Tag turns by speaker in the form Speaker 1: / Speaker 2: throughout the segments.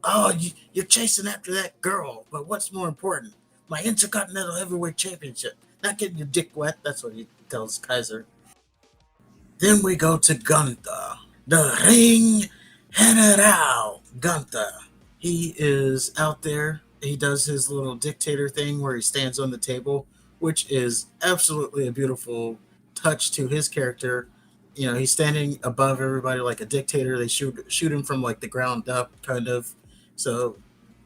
Speaker 1: Oh, you're chasing after that girl, but what's more important? My Intercontinental Heavyweight Championship. Not getting your dick wet, that's what he tells Kaiser. Then we go to Gunther, the Ring General. Gunther. He is out there. He does his little dictator thing where he stands on the table, which is absolutely a beautiful touch to his character. You know, he's standing above everybody like a dictator. They shoot him from like the ground up, kind of. So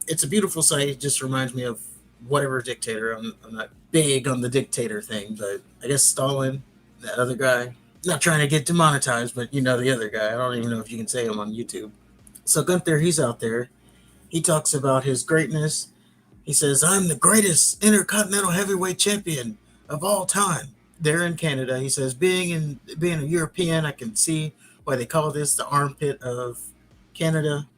Speaker 1: it's a beautiful sight. It just reminds me of whatever dictator. I'm not big on the dictator thing, but I guess Stalin, that other guy. Not trying to get demonetized, but you know the other guy. I don't even know if you can say him on YouTube. So Gunther, he's out there. He talks about his greatness. He says, I'm the greatest intercontinental heavyweight champion of all time. There in Canada, he says, being a European, I can see why they call this the armpit of Canada.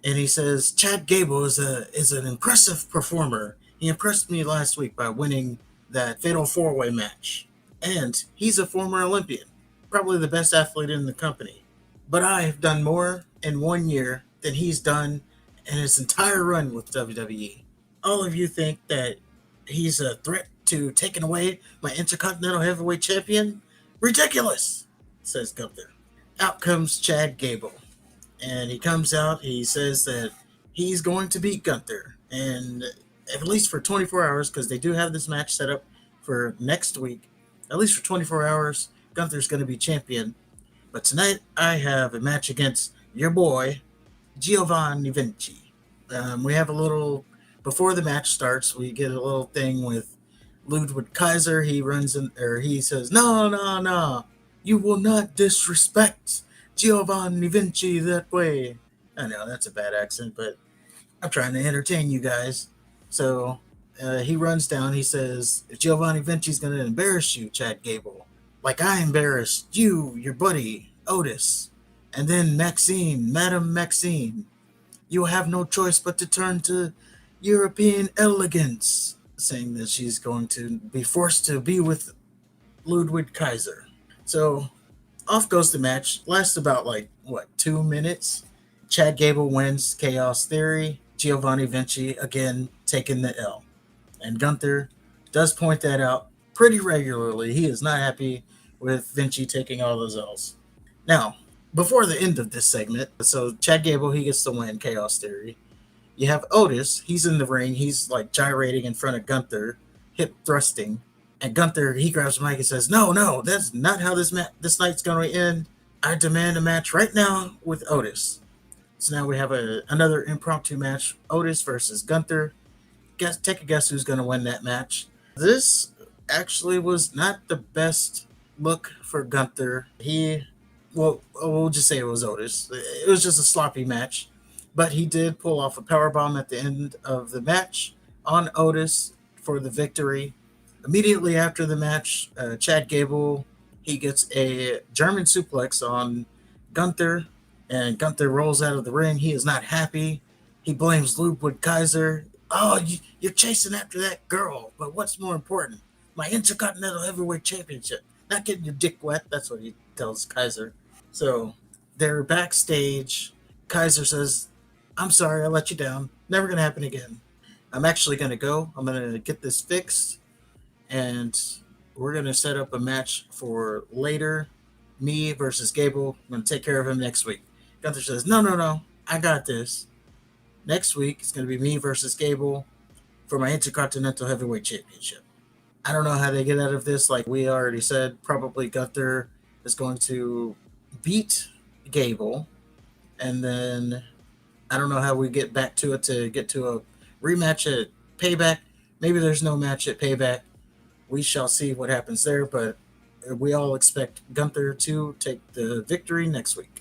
Speaker 1: And he says, Chad Gable is an impressive performer. He impressed me last week by winning that fatal four-way match. And he's a former Olympian, probably the best athlete in the company. But I have done more in 1 year than he's done in his entire run with WWE. All of you think that he's a threat to taking away my Intercontinental Heavyweight Champion? Ridiculous, says Gunther. Out comes Chad Gable. And he comes out, he says that he's going to beat Gunther. And at least for 24 hours, because they do have this match set up for next week, at least for 24 hours, Gunther's going to be champion. But tonight, I have a match against your boy, Giovanni Vinci. We have a little, before the match starts, we get a little thing with Ludwig Kaiser. He runs in, or he says, no, no, no, you will not disrespect Giovanni Vinci that way. I know that's a bad accent, but I'm trying to entertain you guys. So he runs down. He says, Giovanni Vinci's going to embarrass you, Chad Gable. Like I embarrassed you, your buddy, Otis. And then Maxine, Madame Maxine. You will have no choice but to turn to European elegance, saying that she's going to be forced to be with Ludwig Kaiser. So off goes the match. Lasts about 2 minutes. Chad Gable wins Chaos Theory. Giovanni Vinci again taking the L. And Gunther does point that out pretty regularly. He is not happy with Vinci taking all those L's. Now, before the end of this segment, so Chad Gable, he gets the win, Chaos Theory. You have Otis, he's in the ring, he's like gyrating in front of Gunther, hip thrusting. And Gunther, he grabs the mic and says, no, no, that's not how this night's going to end. I demand a match right now with Otis. So now we have another impromptu match, Otis versus Gunther. Take a guess who's going to win that match. This actually was not the best look for Gunther. We'll just say it was Otis. It was just a sloppy match. But he did pull off a powerbomb at the end of the match on Otis for the victory. Immediately after the match, Chad Gable, he gets a German suplex on Gunther, and Gunther rolls out of the ring. He is not happy. He blames Ludwig Kaiser. Oh, you're chasing after that girl, but what's more important? My Intercontinental Heavyweight Championship. Not getting your dick wet, that's what he tells Kaiser. So they're backstage. Kaiser says, I'm sorry, I let you down. Never going to happen again. I'm actually going to go. I'm going to get this fixed. And we're going to set up a match for later. Me versus Gable. I'm going to take care of him next week. Gunther says, no, no, no. I got this. Next week, it's going to be me versus Gable for my Intercontinental Heavyweight Championship. I don't know how they get out of this. Like we already said, probably Gunther is going to beat Gable. And then I don't know how we get back to it to get to a rematch at Payback. Maybe there's no match at Payback. We shall see what happens there, but we all expect Gunther to take the victory next week.